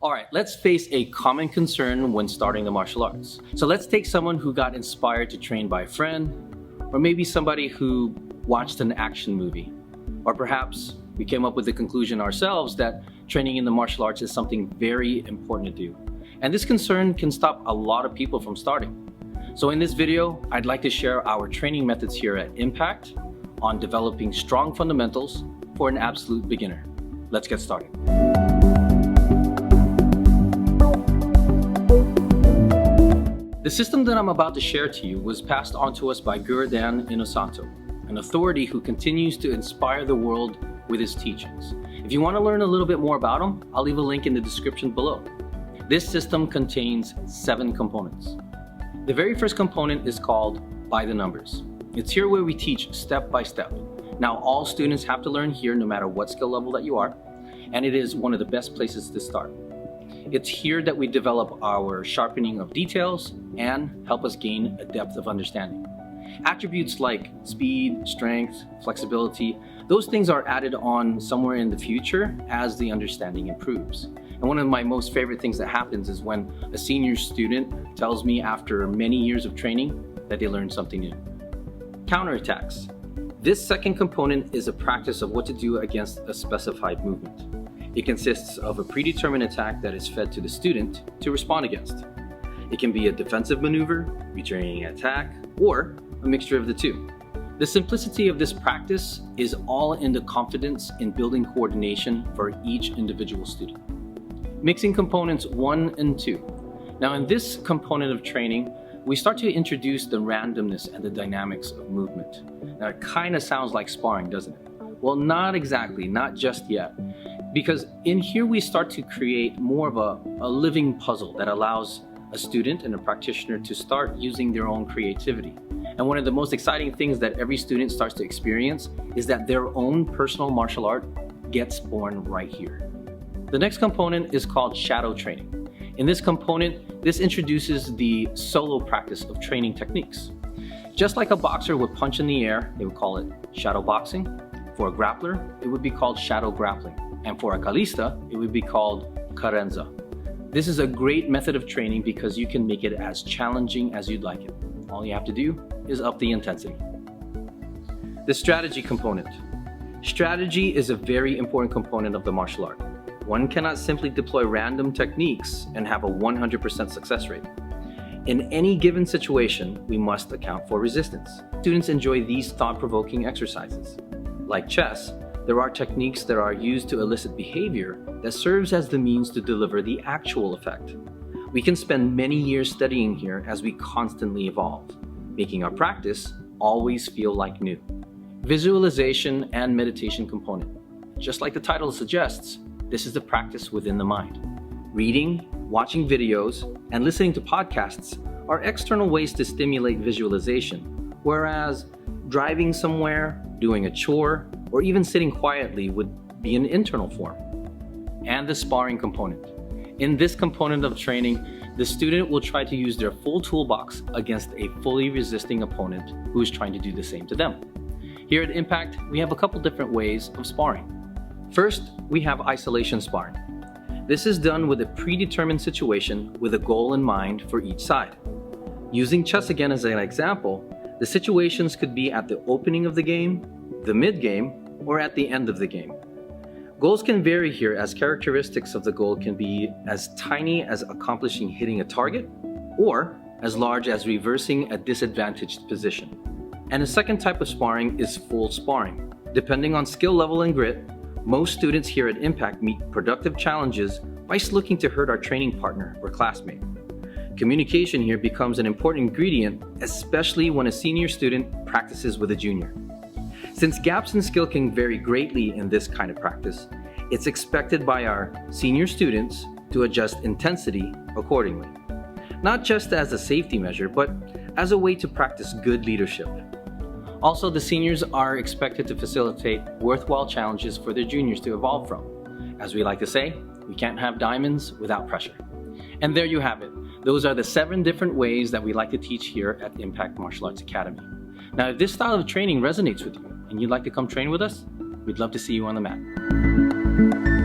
All right, let's face a common concern when starting the martial arts. So let's take someone who got inspired to train by a friend, or maybe somebody who watched an action movie. Or perhaps we came up with the conclusion ourselves that training in the martial arts is something very important to do. And this concern can stop a lot of people from starting. So in this video, I'd like to share our training methods here at Impact on developing strong fundamentals for an absolute beginner. Let's get started. The system that I'm about to share to you was passed on to us by Guro Dan Inosanto, an authority who continues to inspire the world with his teachings. If you want to learn a little bit more about him, I'll leave a link in the description below. This system contains 7 components. The very first component is called By the Numbers. It's here where we teach step by step. Now, all students have to learn here no matter what skill level that you are, and it is one of the best places to start. It's here that we develop our sharpening of details and help us gain a depth of understanding. Attributes like speed, strength, flexibility, those things are added on somewhere in the future as the understanding improves. And one of my most favorite things that happens is when a senior student tells me after many years of training that they learned something new. Counterattacks. This second component is a practice of what to do against a specified movement. It consists of a predetermined attack that is fed to the student to respond against. It can be a defensive maneuver, returning an attack, or a mixture of the two. The simplicity of this practice is all in the confidence in building coordination for each individual student. Mixing components 1 and 2. Now in this component of training, we start to introduce the randomness and the dynamics of movement. Now it kind of sounds like sparring, doesn't it? Well, not exactly, not just yet. Because in here we start to create more of a living puzzle that allows a student and a practitioner to start using their own creativity. And one of the most exciting things that every student starts to experience is that their own personal martial art gets born right here. The next component is called shadow training. In this component, this introduces the solo practice of training techniques. Just like a boxer would punch in the air, they would call it shadow boxing. For a grappler, it would be called shadow grappling. And for a calista, it would be called carenza. This is a great method of training because you can make it as challenging as you'd like it. All you have to do is up the intensity. The strategy component. Strategy is a very important component of the martial art. One cannot simply deploy random techniques and have a 100% success rate. In any given situation, we must account for resistance. Students enjoy these thought-provoking exercises. Like chess, there are techniques that are used to elicit behavior that serves as the means to deliver the actual effect. We can spend many years studying here as we constantly evolve, making our practice always feel like new. Visualization and meditation component. Just like the title suggests, this is the practice within the mind. Reading, watching videos, and listening to podcasts are external ways to stimulate visualization, whereas driving somewhere, doing a chore, or even sitting quietly would be an internal form. And the sparring component. In this component of training, the student will try to use their full toolbox against a fully resisting opponent who is trying to do the same to them. Here at Impact, we have a couple different ways of sparring. First, we have isolation sparring. This is done with a predetermined situation with a goal in mind for each side. Using chess again as an example, the situations could be at the opening of the game, the mid-game, or at the end of the game. Goals can vary here as characteristics of the goal can be as tiny as accomplishing hitting a target or as large as reversing a disadvantaged position. And the second type of sparring is full sparring. Depending on skill level and grit, most students here at Impact meet productive challenges by looking to hurt our training partner or classmate. Communication here becomes an important ingredient, especially when a senior student practices with a junior. Since gaps in skill can vary greatly in this kind of practice, it's expected by our senior students to adjust intensity accordingly. Not just as a safety measure, but as a way to practice good leadership. Also, the seniors are expected to facilitate worthwhile challenges for their juniors to evolve from. As we like to say, we can't have diamonds without pressure. And there you have it. Those are the 7 different ways that we like to teach here at Impact Martial Arts Academy. Now, if this style of training resonates with you and you'd like to come train with us, we'd love to see you on the mat.